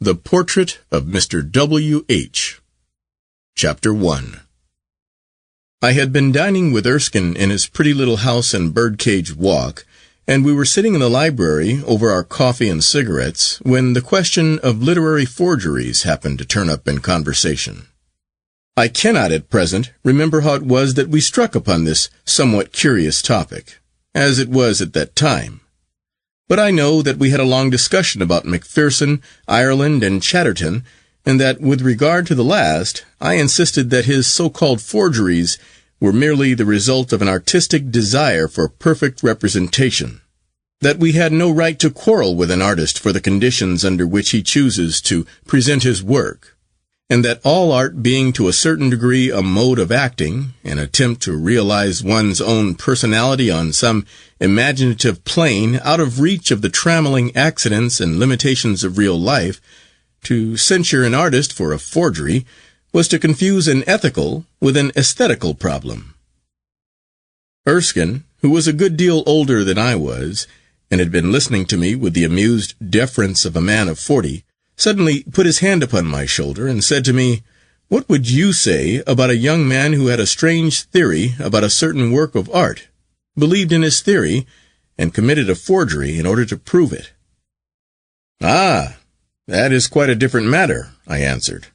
The Portrait of Mr. W. H. Chapter 1. I had been dining with Erskine in his pretty little house in Birdcage Walk, and we were sitting in the library over our coffee and cigarettes, when the question of literary forgeries happened to turn up in conversation. I cannot at present remember how it was that we struck upon this somewhat curious topic, as it was at that time. But I know that we had a long discussion about Macpherson, Ireland, and Chatterton, and that with regard to the last, I insisted that his so-called forgeries were merely the result of an artistic desire for perfect representation, that we had no right to quarrel with an artist for the conditions under which he chooses to present his work, and that all art being to a certain degree a mode of acting, an attempt to realize one's own personality on some imaginative plane out of reach of the trammeling accidents and limitations of real life, to censure an artist for a forgery was to confuse an ethical with an aesthetical problem. Erskine, who was a good deal older than I was, and had been listening to me with the amused deference of a man of 40, suddenly put his hand upon my shoulder and said to me, "What would you say about a young man who had a strange theory about a certain work of art, believed in his theory, and committed a forgery in order to prove it?" "Ah, that is quite a different matter," I answered.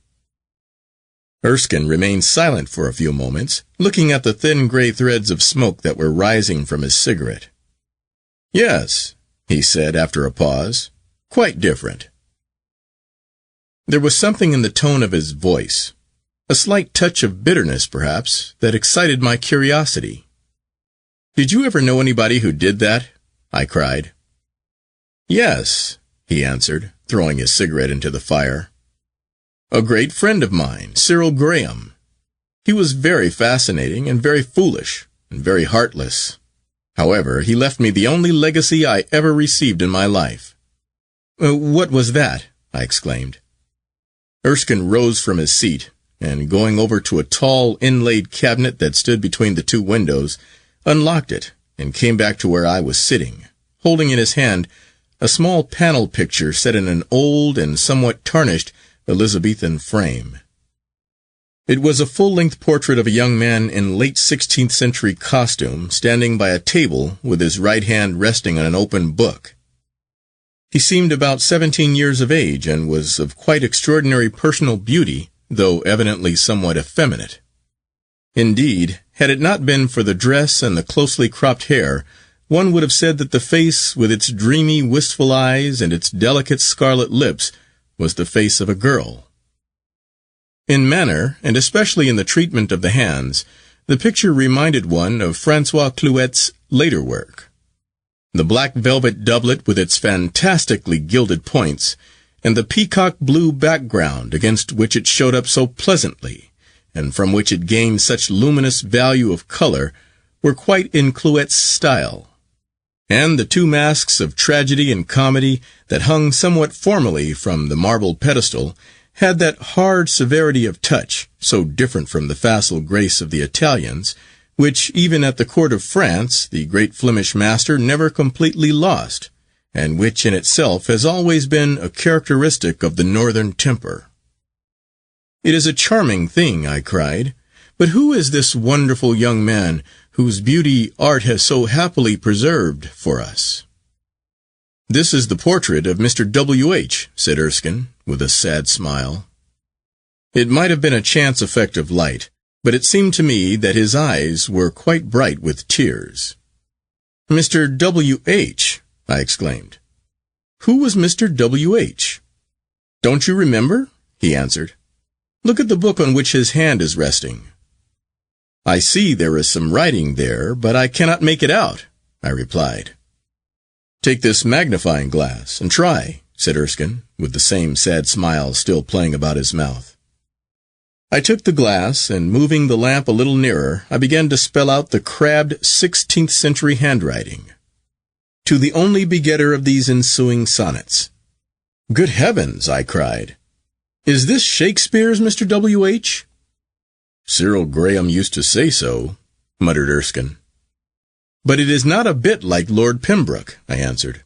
Erskine remained silent for a few moments, looking at the thin gray threads of smoke that were rising from his cigarette. "Yes," he said after a pause, "quite different." There was something in the tone of his voice, a slight touch of bitterness perhaps, that excited my curiosity. "Did you ever know anybody who did that?" I cried. "Yes," he answered, throwing his cigarette into the fire. "A great friend of mine, Cyril Graham. He was very fascinating and very foolish and very heartless. However, he left me the only legacy I ever received in my life." "What was that?" I exclaimed. Erskine rose from his seat, and going over to a tall, inlaid cabinet that stood between the two windows, unlocked it, and came back to where I was sitting, holding in his hand a small panel picture set in an old and somewhat tarnished Elizabethan frame. It was a full-length portrait of a young man in late 16th century costume, standing by a table with his right hand resting on an open book. He seemed about 17 years of age, and was of quite extraordinary personal beauty, though evidently somewhat effeminate. Indeed, had it not been for the dress and the closely cropped hair, one would have said that the face, with its dreamy, wistful eyes and its delicate scarlet lips, was the face of a girl. In manner, and especially in the treatment of the hands, the picture reminded one of François Clouet's later work. The black velvet doublet with its fantastically gilded points, and the peacock blue background against which it showed up so pleasantly, and from which it gained such luminous value of color, were quite in Clouet's style. And the two masks of tragedy and comedy that hung somewhat formally from the marble pedestal had that hard severity of touch, so different from the facile grace of the Italians, which even at the court of France the great Flemish master never completely lost, and which in itself has always been a characteristic of the northern temper. "It is a charming thing," I cried, "but who is this wonderful young man whose beauty art has so happily preserved for us?" "This is the portrait of Mr. W. H.," said Erskine, with a sad smile. It might have been a chance effect of light, but it seemed to me that his eyes were quite bright with tears. "Mr. W. H.?" I exclaimed. "Who was Mr. W. H.? Don't you remember?" he answered. "Look at the book on which his hand is resting." "I see there is some writing there, but I cannot make it out," I replied. "Take this magnifying glass and try," said Erskine, with the same sad smile still playing about his mouth. I took the glass, and moving the lamp a little nearer, I began to spell out the crabbed 16th century handwriting. "To the only begetter of these ensuing sonnets." "Good heavens!" I cried. "Is this Shakespeare's Mr. W. H.? "Cyril Graham used to say so," muttered Erskine. "But it is not a bit like Lord Pembroke," I answered.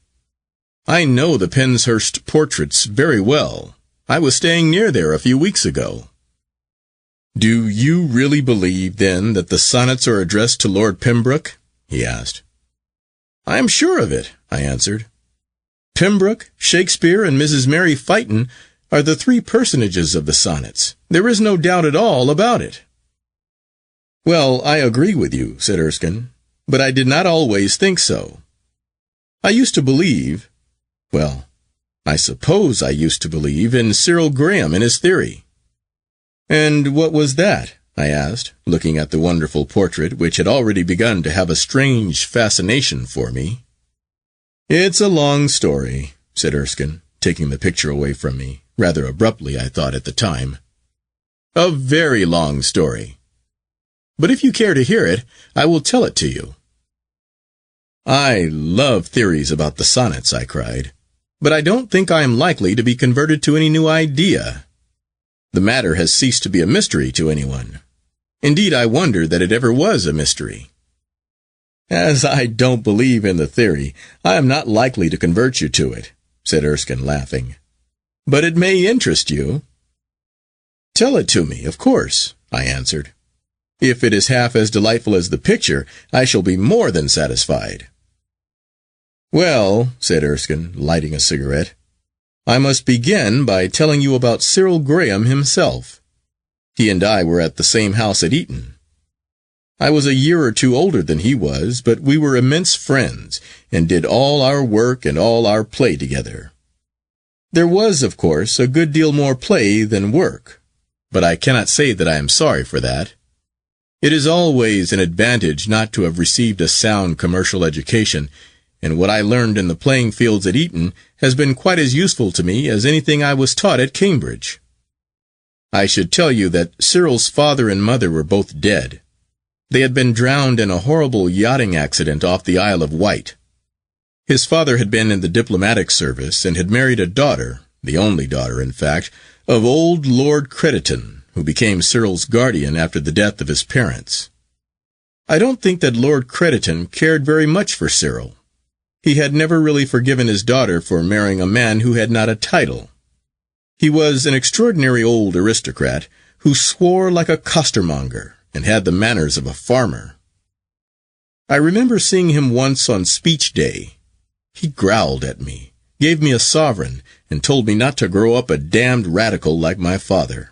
"I know the Penshurst portraits very well, I was staying near there a few weeks ago." "Do you really believe, then, that the sonnets are addressed to Lord Pembroke?" he asked. "I am sure of it," I answered. "Pembroke, Shakespeare, and Mrs. Mary Phaeton are the three personages of the sonnets. There is no doubt at all about it." "Well, I agree with you," said Erskine, "but I did not always think so. I used to believe, well, I suppose I used to believe in Cyril Graham and his theory." "And what was that?" I asked, looking at the wonderful portrait, which had already begun to have a strange fascination for me. "It's a long story," said Erskine, taking the picture away from me, rather abruptly, I thought at the time. "A very long story. But if you care to hear it, I will tell it to you." "I love theories about the sonnets," I cried, "but I don't think I am likely to be converted to any new idea. The matter has ceased to be a mystery to anyone. Indeed, I wonder that it ever was a mystery." "As I don't believe in the theory, I am not likely to convert you to it," said Erskine, laughing. "But it may interest you." "Tell it to me, of course," I answered. "If it is half as delightful as the picture, I shall be more than satisfied." "Well," said Erskine, lighting a cigarette, "I must begin by telling you about Cyril Graham himself. He and I were at the same house at Eton. I was a year or two older than he was, but we were immense friends, and did all our work and all our play together. There was, of course, a good deal more play than work, but I cannot say that I am sorry for that. It is always an advantage not to have received a sound commercial education, and what I learned in the playing fields at Eton has been quite as useful to me as anything I was taught at Cambridge. I should tell you that Cyril's father and mother were both dead. They had been drowned in a horrible yachting accident off the Isle of Wight. His father had been in the diplomatic service, and had married a daughter, the only daughter, in fact, of old Lord Crediton, who became Cyril's guardian after the death of his parents. I don't think that Lord Crediton cared very much for Cyril. He had never really forgiven his daughter for marrying a man who had not a title. He was an extraordinary old aristocrat, who swore like a costermonger, and had the manners of a farmer. I remember seeing him once on speech day. He growled at me, gave me a sovereign, and told me not to grow up a damned radical like my father.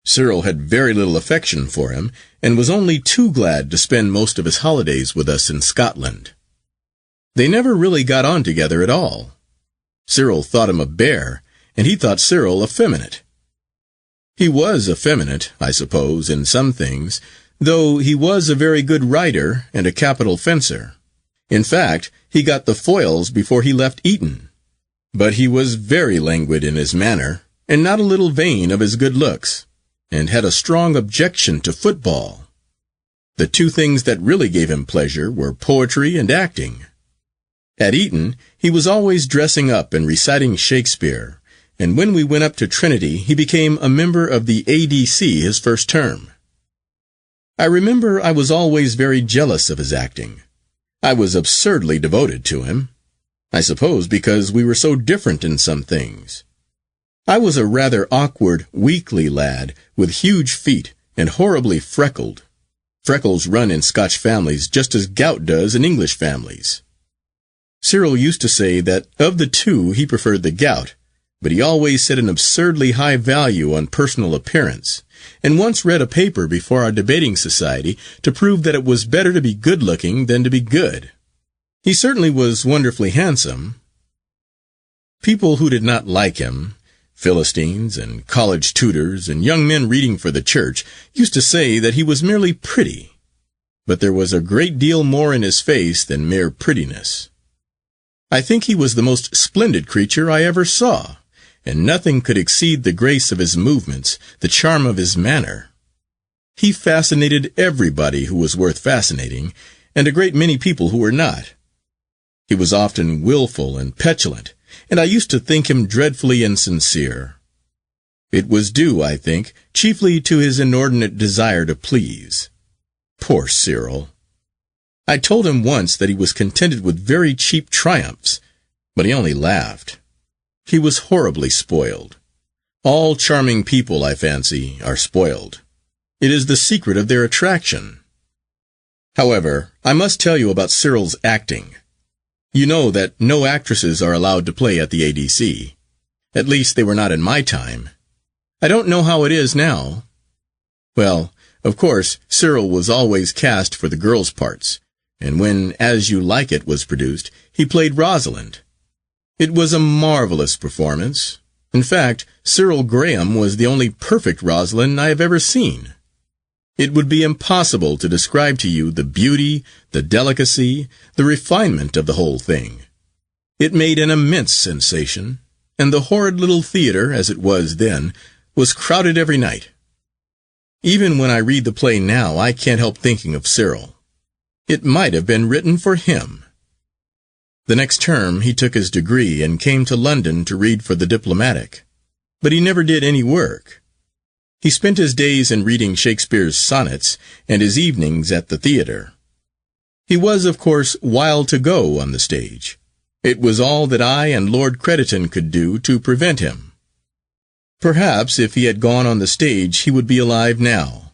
Cyril had very little affection for him, and was only too glad to spend most of his holidays with us in Scotland. They never really got on together at all. Cyril thought him a bear, and he thought Cyril effeminate. He was effeminate, I suppose, in some things, though he was a very good rider and a capital fencer. In fact, he got the foils before he left Eton. But he was very languid in his manner, and not a little vain of his good looks, and had a strong objection to football. The two things that really gave him pleasure were poetry and acting. At Eton, he was always dressing up and reciting Shakespeare, and when we went up to Trinity, he became a member of the ADC his first term. I remember I was always very jealous of his acting. I was absurdly devoted to him. I suppose because we were so different in some things. I was a rather awkward, weakly lad, with huge feet, and horribly freckled. Freckles run in Scotch families just as gout does in English families. Cyril used to say that of the two he preferred the gout, but he always set an absurdly high value on personal appearance, and once read a paper before our debating society to prove that it was better to be good-looking than to be good. He certainly was wonderfully handsome. People who did not like him, Philistines and college tutors and young men reading for the church, used to say that he was merely pretty, but there was a great deal more in his face than mere prettiness. I think he was the most splendid creature I ever saw, and nothing could exceed the grace of his movements, the charm of his manner. He fascinated everybody who was worth fascinating, and a great many people who were not. He was often willful and petulant, and I used to think him dreadfully insincere. It was due, I think, chiefly to his inordinate desire to please. Poor Cyril! I told him once that he was contented with very cheap triumphs, but he only laughed. He was horribly spoiled. All charming people, I fancy, are spoiled. It is the secret of their attraction. However, I must tell you about Cyril's acting. You know that no actresses are allowed to play at the ADC. At least they were not in my time. I don't know how it is now. Well, of course, Cyril was always cast for the girls' parts, and when As You Like It was produced, he played Rosalind. It was a marvelous performance. In fact, Cyril Graham was the only perfect Rosalind I have ever seen. It would be impossible to describe to you the beauty, the delicacy, the refinement of the whole thing. It made an immense sensation, and the horrid little theatre, as it was then, was crowded every night. Even when I read the play now, I can't help thinking of Cyril. It might have been written for him. The next term he took his degree and came to London to read for the diplomatic. But he never did any work. He spent his days in reading Shakespeare's sonnets and his evenings at the theatre. He was, of course, wild to go on the stage. It was all that I and Lord Crediton could do to prevent him. Perhaps if he had gone on the stage he would be alive now.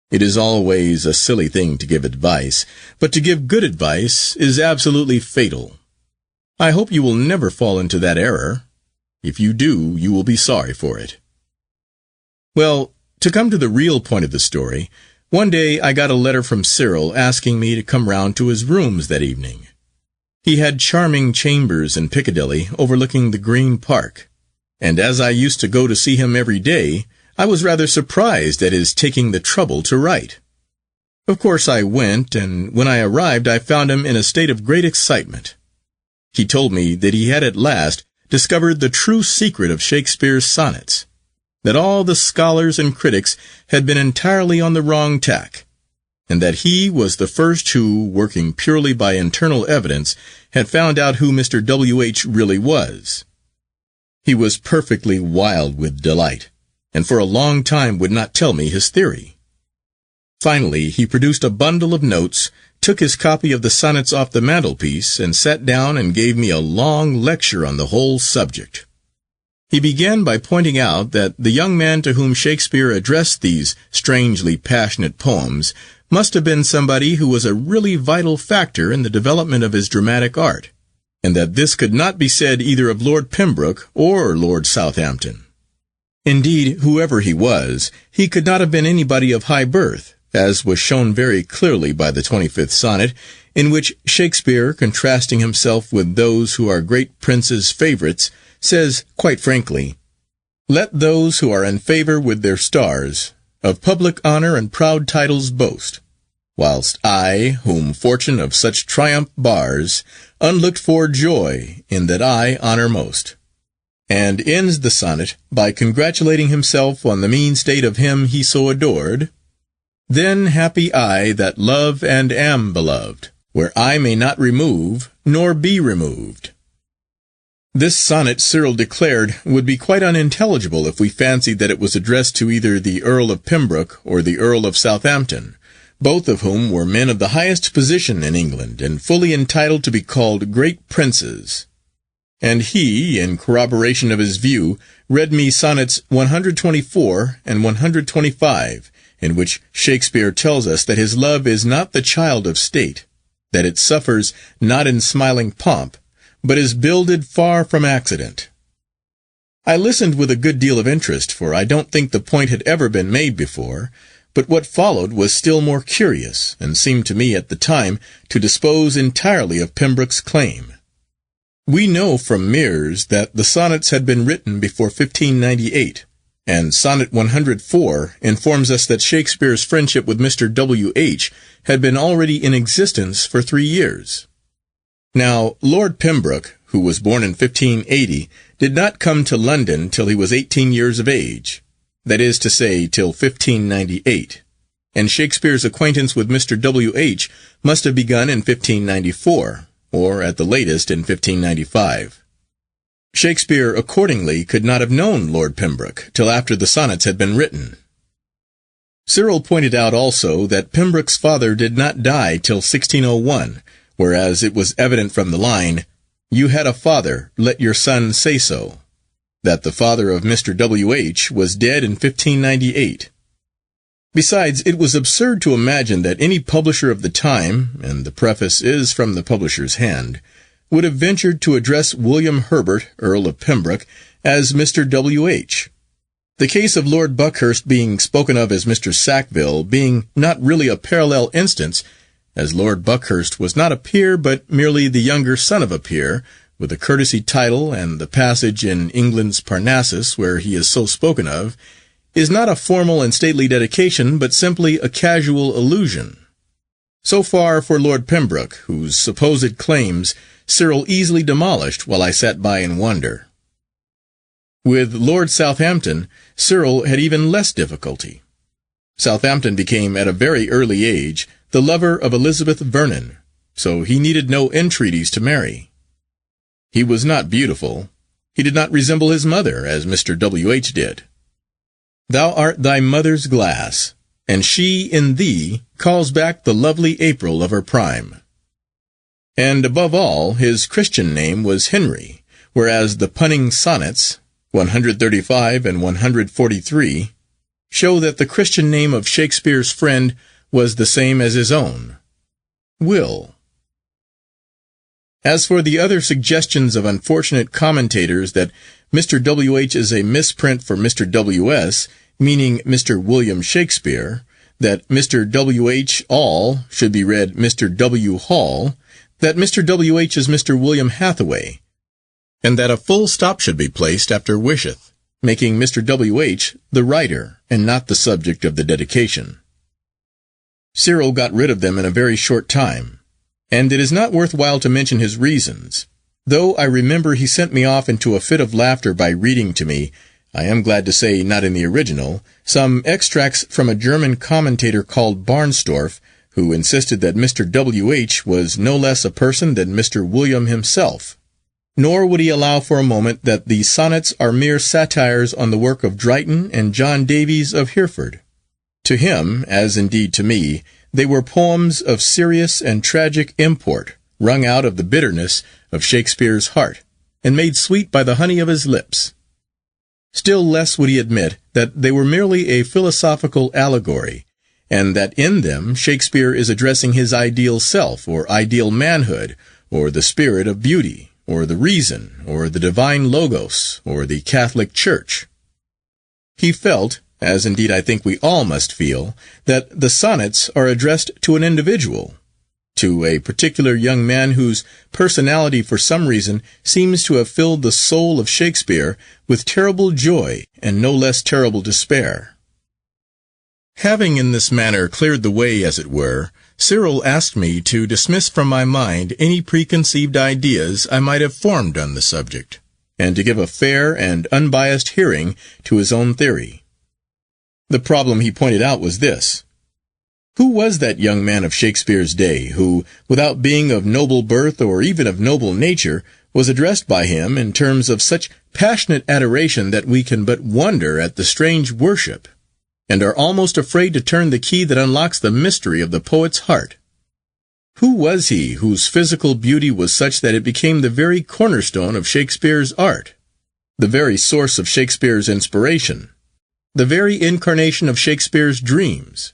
It is always a silly thing to give advice, but to give good advice is absolutely fatal. I hope you will never fall into that error. If you do, you will be sorry for it. Well, to come to the real point of the story, one day I got a letter from Cyril asking me to come round to his rooms that evening. He had charming chambers in Piccadilly overlooking the Green Park, and as I used to go to see him every day, I was rather surprised at his taking the trouble to write. Of course I went, and when I arrived I found him in a state of great excitement. He told me that he had at last discovered the true secret of Shakespeare's sonnets, that all the scholars and critics had been entirely on the wrong tack, and that he was the first who, working purely by internal evidence, had found out who Mr. W.H. really was. He was perfectly wild with delight, and for a long time would not tell me his theory. Finally, he produced a bundle of notes, took his copy of the sonnets off the mantelpiece, and sat down and gave me a long lecture on the whole subject. He began by pointing out that the young man to whom Shakespeare addressed these strangely passionate poems must have been somebody who was a really vital factor in the development of his dramatic art, and that this could not be said either of Lord Pembroke or Lord Southampton. Indeed, whoever he was, he could not have been anybody of high birth, as was shown very clearly by the 25th sonnet, in which Shakespeare, contrasting himself with those who are great princes' favourites, says, quite frankly, "Let those who are in favour with their stars of public honour and proud titles boast, whilst I, whom fortune of such triumph bars, unlooked for joy in that I honour most," and ends the sonnet by congratulating himself on the mean state of him he so adored. "Then happy I that love and am beloved, where I may not remove, nor be removed." This sonnet, Cyril declared, would be quite unintelligible if we fancied that it was addressed to either the Earl of Pembroke or the Earl of Southampton, both of whom were men of the highest position in England, and fully entitled to be called great princes. And he, in corroboration of his view, read me sonnets 124 and 125, in which Shakespeare tells us that his love is not the child of state, that it suffers not in smiling pomp, but is builded far from accident. I listened with a good deal of interest, for I don't think the point had ever been made before, but what followed was still more curious, and seemed to me at the time to dispose entirely of Pembroke's claim. We know from Mears that the sonnets had been written before 1598, and Sonnet 104 informs us that Shakespeare's friendship with Mr. W.H. had been already in existence for 3 years. Now, Lord Pembroke, who was born in 1580, did not come to London till he was 18 years of age, that is to say, till 1598, and Shakespeare's acquaintance with Mr. W.H. must have begun in 1594, or at the latest in 1595. Shakespeare accordingly could not have known Lord Pembroke till after the sonnets had been written. Cyril pointed out also that Pembroke's father did not die till 1601, whereas it was evident from the line, "You had a father, let your son say so." that the father of Mr. W.H. was dead in 1598. Besides, it was absurd to imagine that any publisher of the time, and the preface is from the publisher's hand, would have ventured to address William Herbert, Earl of Pembroke, as Mr. W.H. The case of Lord Buckhurst being spoken of as Mr. Sackville being not really a parallel instance, as Lord Buckhurst was not a peer but merely the younger son of a peer, with a courtesy title, and the passage in England's Parnassus where he is so spoken of, is not a formal and stately dedication, but simply a casual allusion. So far for Lord Pembroke, whose supposed claims Cyril easily demolished while I sat by in wonder. With Lord Southampton, Cyril had even less difficulty. Southampton became at a very early age the lover of Elizabeth Vernon, so he needed no entreaties to marry. He was not beautiful. He did not resemble his mother, as Mr. W.H. did. Thou art thy mother's glass, and she in thee calls back the lovely April of her prime. And above all, his Christian name was Henry, whereas the punning sonnets, 135 and 143, show that the Christian name of Shakespeare's friend was the same as his own, Will. As for the other suggestions of unfortunate commentators that Mr. W.H. is a misprint for Mr. W.S., meaning Mr. William Shakespeare, that Mr. W.H. All should be read Mr. W. Hall, that Mr. W.H. is Mr. William Hathaway, and that a full stop should be placed after wisheth, making Mr. W.H. the writer and not the subject of the dedication. Cyril got rid of them in a very short time, and it is not worth while to mention his reasons, though I remember he sent me off into a fit of laughter by reading to me, I am glad to say not in the original, some extracts from a German commentator called Barnstorff, who insisted that Mr. W.H. was no less a person than Mr. William himself. Nor would he allow for a moment that the sonnets are mere satires on the work of Drayton and John Davies of Hereford. To him, as indeed to me, they were poems of serious and tragic import, wrung out of the bitterness of Shakespeare's heart, and made sweet by the honey of his lips. Still less would he admit that they were merely a philosophical allegory, and that in them Shakespeare is addressing his ideal self, or ideal manhood, or the spirit of beauty, or the reason, or the divine logos, or the Catholic Church. He felt, as indeed I think we all must feel, that the sonnets are addressed to an individual, to a particular young man whose personality for some reason seems to have filled the soul of Shakespeare with terrible joy and no less terrible despair. Having in this manner cleared the way, as it were, Cyril asked me to dismiss from my mind any preconceived ideas I might have formed on the subject, and to give a fair and unbiased hearing to his own theory. The problem he pointed out was this: who was that young man of Shakespeare's day who, without being of noble birth or even of noble nature, was addressed by him in terms of such passionate adoration that we can but wonder at the strange worship, and are almost afraid to turn the key that unlocks the mystery of the poet's heart? Who was he whose physical beauty was such that it became the very cornerstone of Shakespeare's art, the very source of Shakespeare's inspiration, the very incarnation of Shakespeare's dreams?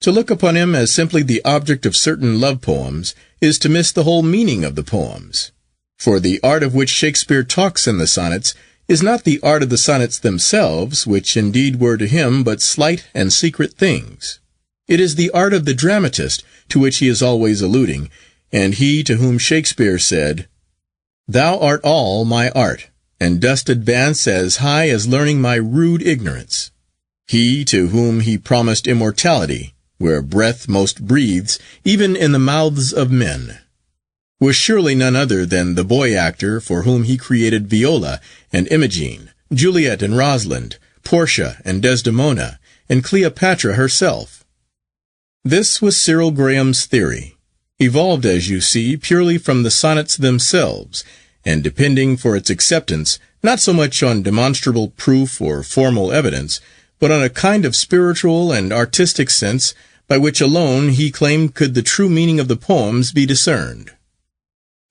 To look upon him as simply the object of certain love poems is to miss the whole meaning of the poems, for the art of which Shakespeare talks in the sonnets is not the art of the sonnets themselves, which indeed were to him but slight and secret things. It is the art of the dramatist to which he is always alluding, and he to whom Shakespeare said, "Thou art all my art, and dost advance as high as learning my rude ignorance." He to whom he promised immortality, where breath most breathes, even in the mouths of men, was surely none other than the boy actor for whom he created Viola and Imogen, Juliet and Rosalind, Portia and Desdemona, and Cleopatra herself. This was Cyril Graham's theory, evolved, as you see, purely from the sonnets themselves, and depending for its acceptance not so much on demonstrable proof or formal evidence, but on a kind of spiritual and artistic sense by which alone he claimed could the true meaning of the poems be discerned.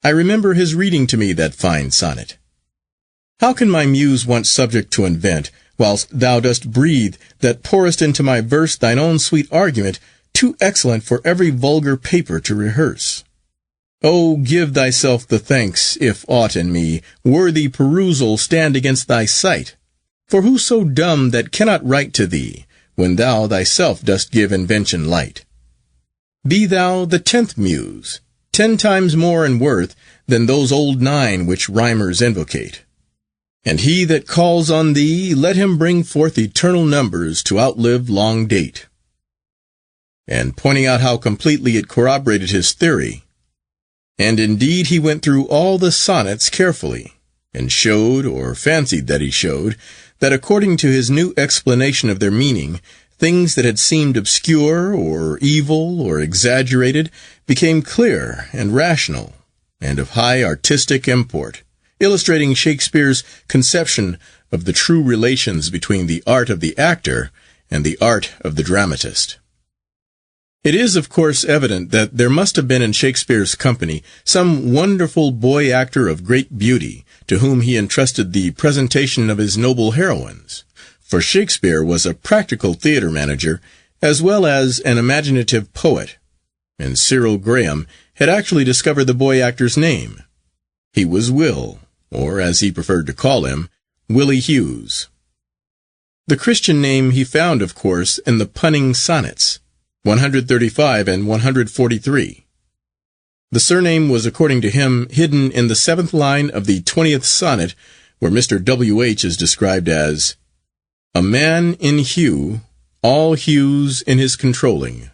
I remember his reading to me that fine sonnet. How can my muse want subject to invent, whilst thou dost breathe, that pourest into my verse thine own sweet argument, too excellent for every vulgar paper to rehearse? O give thyself the thanks, if aught in me, worthy perusal, stand against thy sight. For who so dumb that cannot write to thee, when thou thyself dost give invention light? Be thou the 10th muse, 10 times more in worth than those old 9 which rhymers invocate. And he that calls on thee, let him bring forth eternal numbers to outlive long date. And pointing out how completely it corroborated his theory. And indeed he went through all the sonnets carefully, and showed, or fancied that he showed, that according to his new explanation of their meaning, things that had seemed obscure, or evil, or exaggerated, became clear and rational, and of high artistic import, illustrating Shakespeare's conception of the true relations between the art of the actor and the art of the dramatist. It is, of course, evident that there must have been in Shakespeare's company some wonderful boy actor of great beauty, to whom he entrusted the presentation of his noble heroines, for Shakespeare was a practical theatre manager, as well as an imaginative poet, and Cyril Graham had actually discovered the boy actor's name. He was Will, or as he preferred to call him, Willie Hughes. The Christian name he found, of course, in the punning Sonnets, 135 and 143. The surname was, according to him, hidden in the 7th line of the 20th sonnet, where Mr. W.H. is described as a man in hue, all hues in his controlling.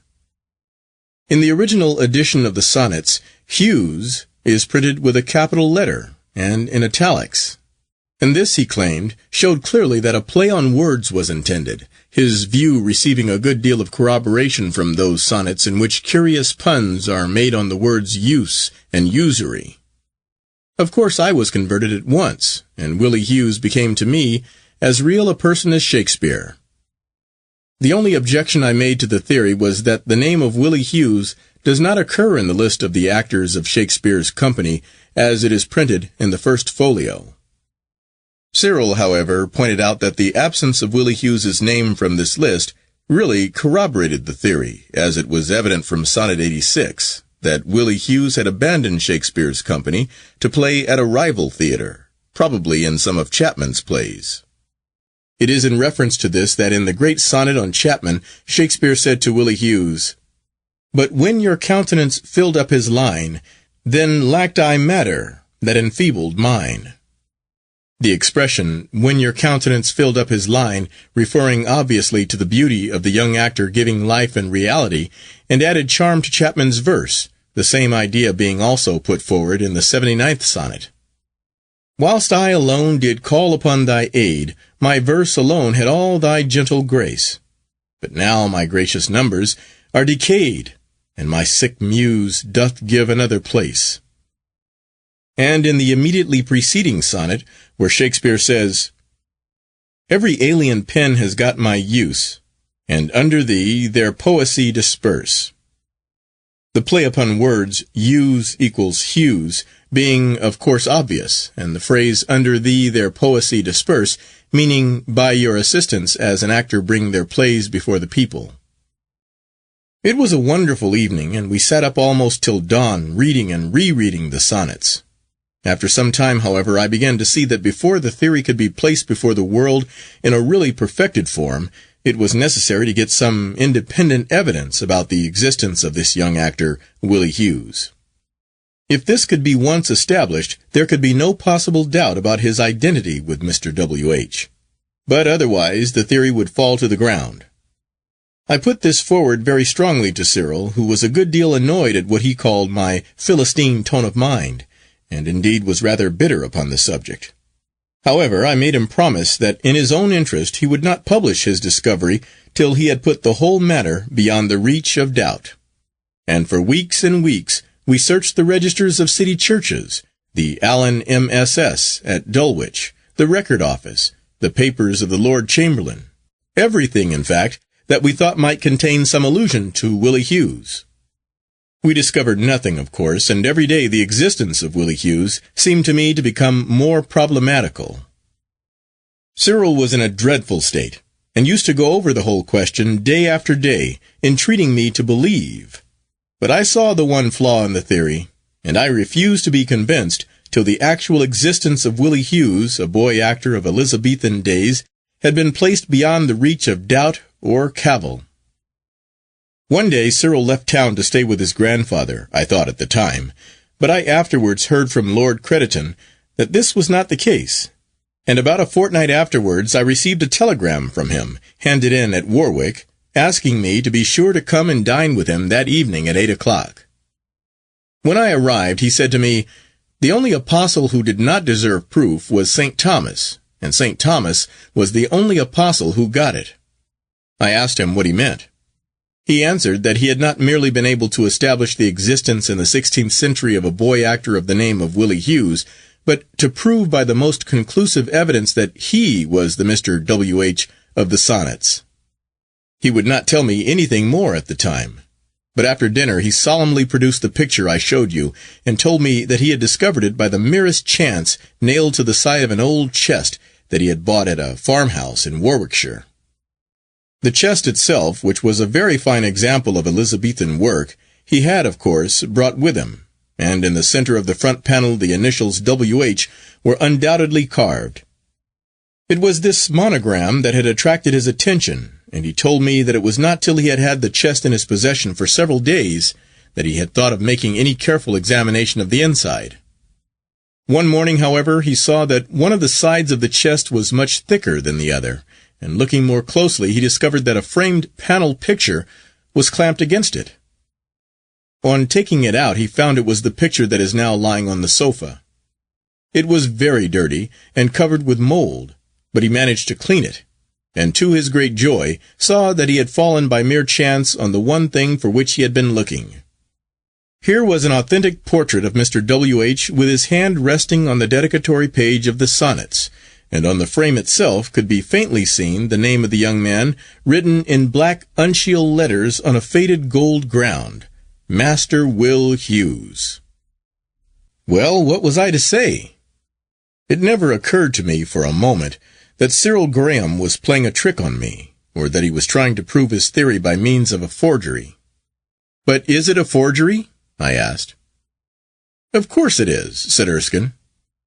In the original edition of the sonnets, Hughes is printed with a capital letter and in italics, and this, he claimed, showed clearly that a play on words was intended, his view receiving a good deal of corroboration from those sonnets in which curious puns are made on the words use and usury. Of course I was converted at once, and Willie Hughes became to me as real a person as Shakespeare. The only objection I made to the theory was that the name of Willie Hughes does not occur in the list of the actors of Shakespeare's company as it is printed in the first folio. Cyril, however, pointed out that the absence of Willie Hughes's name from this list really corroborated the theory, as it was evident from Sonnet 86 that Willie Hughes had abandoned Shakespeare's company to play at a rival theatre, probably in some of Chapman's plays. It is in reference to this that in the great sonnet on Chapman, Shakespeare said to Willie Hughes, "But when your countenance filled up his line, then lacked I matter that enfeebled mine." The expression, "when your countenance filled up his line," referring obviously to the beauty of the young actor giving life and reality, and added charm to Chapman's verse, the same idea being also put forward in the 79th sonnet. "Whilst I alone did call upon thy aid, my verse alone had all thy gentle grace. But now my gracious numbers are decayed, and my sick muse doth give another place." And in the immediately preceding sonnet, where Shakespeare says, "Every alien pen has got my use, and under thee their poesy disperse." The play upon words, use equals hues, being of course obvious, and the phrase under thee their poesy disperse, meaning by your assistance as an actor bring their plays before the people. It was a wonderful evening, and we sat up almost till dawn reading and rereading the sonnets. After some time, however, I began to see that before the theory could be placed before the world in a really perfected form, it was necessary to get some independent evidence about the existence of this young actor, Willie Hughes. If this could be once established, there could be no possible doubt about his identity with Mr. W.H. But otherwise, the theory would fall to the ground. I put this forward very strongly to Cyril, who was a good deal annoyed at what he called my Philistine tone of mind, and indeed was rather bitter upon the subject. However, I made him promise that in his own interest he would not publish his discovery till he had put the whole matter beyond the reach of doubt. And for weeks and weeks we searched the registers of city churches, the Allen MSS at Dulwich, the Record Office, the papers of the Lord Chamberlain, everything, in fact, that we thought might contain some allusion to Willie Hughes. We discovered nothing, of course, and every day the existence of Willie Hughes seemed to me to become more problematical, Cyril was in a dreadful state, and used to go over the whole question day after day, entreating me to believe. But I saw the one flaw in the theory, and I refused to be convinced till the actual existence of Willie Hughes, a boy actor of Elizabethan days, had been placed beyond the reach of doubt or cavil. One day Cyril left town to stay with his grandfather, I thought at the time, but I afterwards heard from Lord Crediton that this was not the case, and about a fortnight afterwards I received a telegram from him, handed in at Warwick, asking me to be sure to come and dine with him that evening at 8 o'clock. When I arrived, he said to me, the only apostle who did not deserve proof was St. Thomas, and St. Thomas was the only apostle who got it. I asked him what he meant. He answered that he had not merely been able to establish the existence in the 16th century of a boy actor of the name of Willie Hughes, but to prove by the most conclusive evidence that he was the Mr. W.H. of the Sonnets. He would not tell me anything more at the time, but after dinner he solemnly produced the picture I showed you, and told me that he had discovered it by the merest chance nailed to the side of an old chest that he had bought at a farmhouse in Warwickshire. The chest itself, which was a very fine example of Elizabethan work, he had, of course, brought with him, and in the center of the front panel the initials W.H. were undoubtedly carved. It was this monogram that had attracted his attention, and he told me that it was not till he had had the chest in his possession for several days that he had thought of making any careful examination of the inside. One morning, however, he saw that one of the sides of the chest was much thicker than the other, and looking more closely he discovered that a framed panel picture was clamped against it. On taking it out, he found it was the picture that is now lying on the sofa. It was very dirty and covered with mold, but he managed to clean it, and to his great joy saw that he had fallen by mere chance on the one thing for which he had been looking. Here was an authentic portrait of Mr. W.H. with his hand resting on the dedicatory page of the Sonnets, and on the frame itself could be faintly seen the name of the young man written in black uncial letters on a faded gold ground, Master Will Hughes. Well, what was I to say? It never occurred to me for a moment that Cyril Graham was playing a trick on me, or that he was trying to prove his theory by means of a forgery. But is it a forgery? I asked. Of course it is, said Erskine.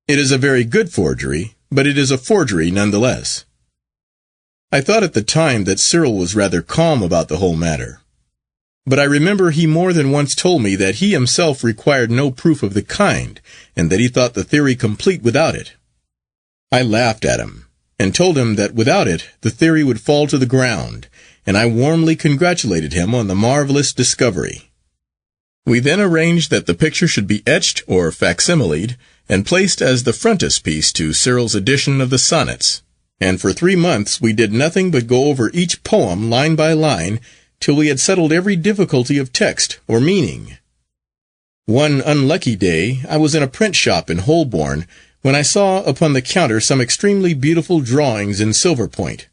It is a very good forgery, but it is a forgery nonetheless. I thought at the time that Cyril was rather calm about the whole matter, but I remember he more than once told me that he himself required no proof of the kind, and that he thought the theory complete without it. I laughed at him, and told him that without it the theory would fall to the ground, and I warmly congratulated him on the marvelous discovery. We then arranged that the picture should be etched or facsimiled, and placed as the frontispiece to Cyril's edition of the Sonnets, and for 3 months we did nothing but go over each poem line by line, till we had settled every difficulty of text or meaning. One unlucky day I was in a print shop in Holborn, when I saw upon the counter some extremely beautiful drawings in silver point.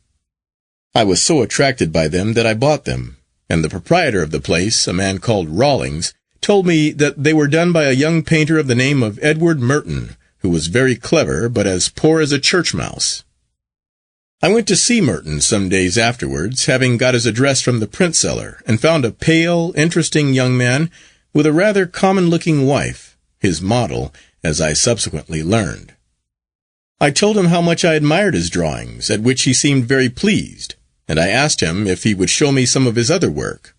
I was so attracted by them that I bought them, and the proprietor of the place, a man called Rawlings, told me that they were done by a young painter of the name of Edward Merton, who was very clever, but as poor as a church mouse. I went to see Merton some days afterwards, having got his address from the print seller, and found a pale, interesting young man with a rather common-looking wife, his model, as I subsequently learned. I told him how much I admired his drawings, at which he seemed very pleased, and I asked him if he would show me some of his other work.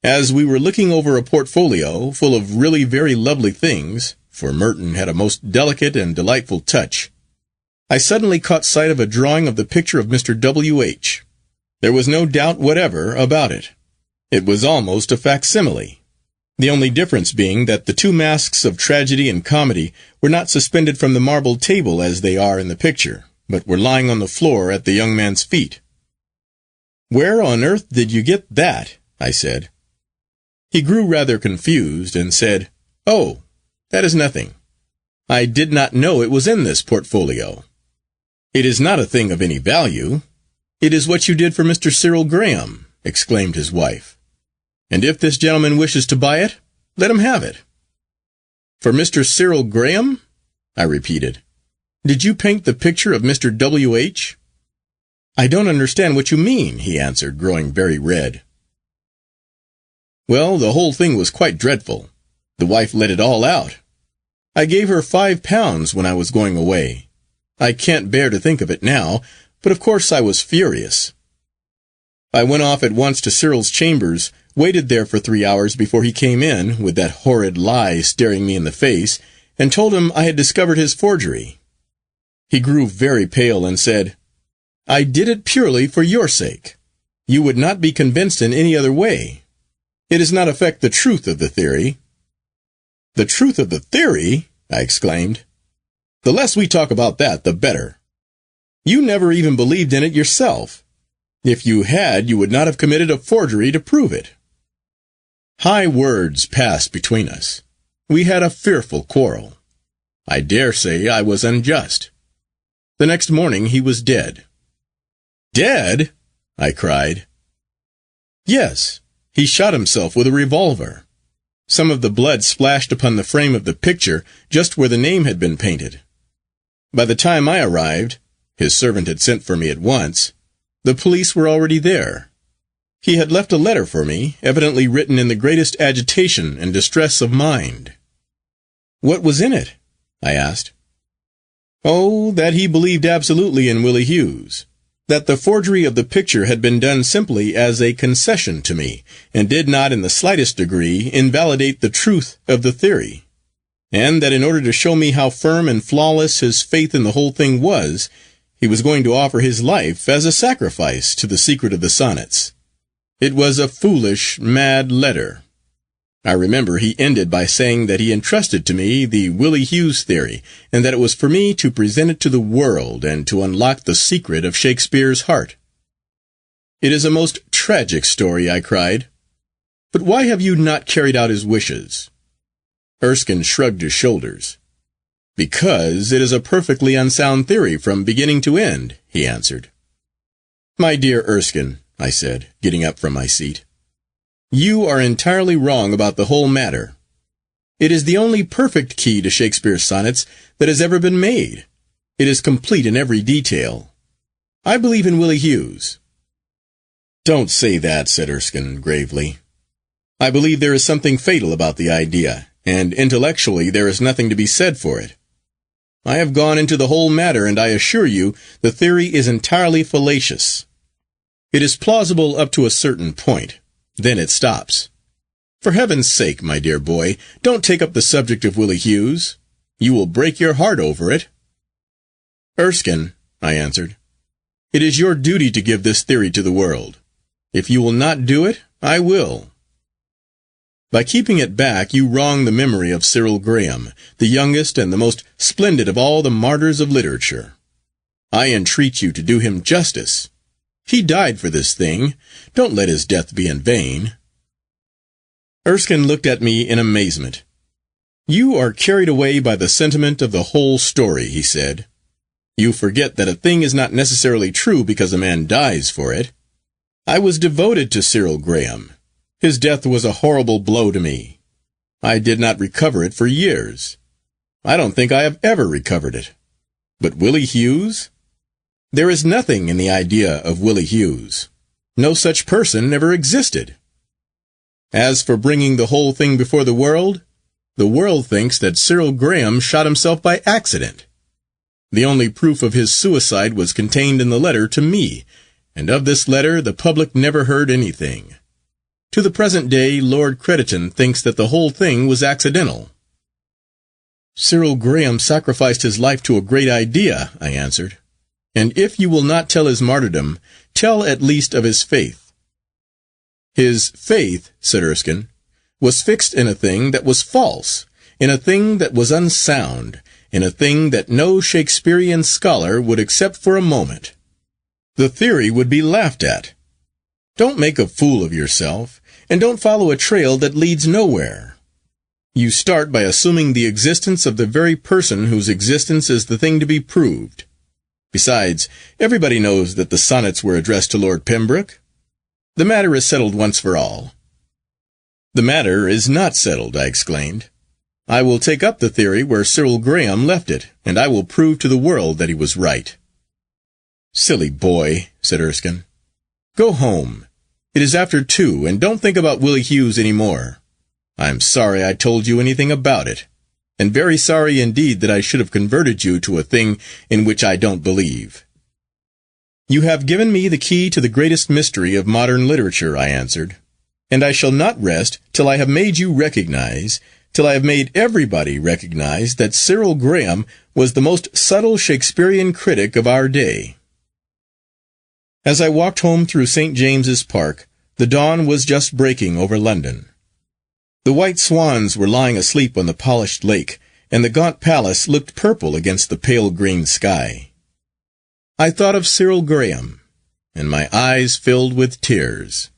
As we were looking over a portfolio full of really very lovely things, for Merton had a most delicate and delightful touch, I suddenly caught sight of a drawing of the picture of Mr. W.H. There was no doubt whatever about it. It was almost a facsimile, the only difference being that the two masks of tragedy and comedy were not suspended from the marble table as they are in the picture, but were lying on the floor at the young man's feet. "Where on earth did you get that?" I said. He grew rather confused, and said, "Oh, that is nothing. I did not know it was in this portfolio." "It is not a thing of any value. It is what you did for Mr. Cyril Graham," exclaimed his wife. "And if this gentleman wishes to buy it, let him have it." "For Mr. Cyril Graham?" I repeated. Did you paint the picture of Mr. W.H.? I don't understand what you mean, he answered, growing very red. Well, the whole thing was quite dreadful. The wife let it all out. I gave her £5 when I was going away. I can't bear to think of it now, but of course I was furious. I went off at once to Cyril's chambers, waited there for 3 hours before he came in, with that horrid lie staring me in the face, and told him I had discovered his forgery. He grew very pale and said, "I did it purely for your sake. You would not be convinced in any other way. It does not affect the truth of the theory." "The truth of the theory?" I exclaimed. "The less we talk about that, the better. You never even believed in it yourself. If you had, you would not have committed a forgery to prove it." High words passed between us. We had a fearful quarrel. I dare say I was unjust. The next morning he was dead. "Dead?" I cried. "Yes, he shot himself with a revolver. Some of the blood splashed upon the frame of the picture, just where the name had been painted. By the time I arrived, his servant had sent for me at once, the police were already there. He had left a letter for me, evidently written in the greatest agitation and distress of mind." "What was in it?" I asked. "Oh, that he believed absolutely in Willie Hughes. That the forgery of the picture had been done simply as a concession to me, and did not in the slightest degree invalidate the truth of the theory. And that in order to show me how firm and flawless his faith in the whole thing was, he was going to offer his life as a sacrifice to the secret of the sonnets. It was a foolish, mad letter. I remember he ended by saying that he entrusted to me the Willie Hughes theory, and that it was for me to present it to the world and to unlock the secret of Shakespeare's heart." "It is a most tragic story," I cried. "But why have you not carried out his wishes?" Erskine shrugged his shoulders. "Because it is a perfectly unsound theory from beginning to end," he answered. "My dear Erskine," I said, getting up from my seat, "you are entirely wrong about the whole matter. It is the only perfect key to Shakespeare's sonnets that has ever been made. It is complete in every detail. I believe in Willie Hughes." "Don't say that," said Erskine gravely. "I believe there is something fatal about the idea, and intellectually there is nothing to be said for it. I have gone into the whole matter, and I assure you the theory is entirely fallacious. It is plausible up to a certain point. Then it stops. For heaven's sake, my dear boy, don't take up the subject of Willie Hughes. You will break your heart over it." "Erskine," I answered, "it is your duty to give this theory to the world. If you will not do it, I will. By keeping it back, you wrong the memory of Cyril Graham, the youngest and the most splendid of all the martyrs of literature. I entreat you to do him justice. He died for this thing. Don't let his death be in vain." Erskine looked at me in amazement. "You are carried away by the sentiment of the whole story," he said. "You forget that a thing is not necessarily true because a man dies for it. I was devoted to Cyril Graham. His death was a horrible blow to me. I did not recover it for years. I don't think I have ever recovered it. But Willie Hughes? There is nothing in the idea of Willie Hughes. No such person ever existed. As for bringing the whole thing before the world thinks that Cyril Graham shot himself by accident. The only proof of his suicide was contained in the letter to me, and of this letter the public never heard anything. To the present day, Lord Crediton thinks that the whole thing was accidental." "Cyril Graham sacrificed his life to a great idea," I answered. "And if you will not tell his martyrdom, tell at least of his faith." "His faith," said Erskine, "was fixed in a thing that was false, in a thing that was unsound, in a thing that no Shakespearean scholar would accept for a moment. The theory would be laughed at. Don't make a fool of yourself, and don't follow a trail that leads nowhere. You start by assuming the existence of the very person whose existence is the thing to be proved. Besides, everybody knows that the sonnets were addressed to Lord Pembroke. The matter is settled once for all." "The matter is not settled," I exclaimed. I will take up the theory where Cyril Graham left it, and I will prove to the world that he was right." "Silly boy," said Erskine. "Go home. It is after 2, and don't think about Willie Hughes any more. I'm sorry I told you anything about it, and very sorry indeed that I should have converted you to a thing in which I don't believe." "You have given me the key to the greatest mystery of modern literature," I answered, "and I shall not rest till I have made you recognize, till I have made everybody recognize, that Cyril Graham was the most subtle Shakespearean critic of our day." As I walked home through St. James's Park, the dawn was just breaking over London. The white swans were lying asleep on the polished lake, and the gaunt palace looked purple against the pale green sky. I thought of Cyril Graham, and my eyes filled with tears.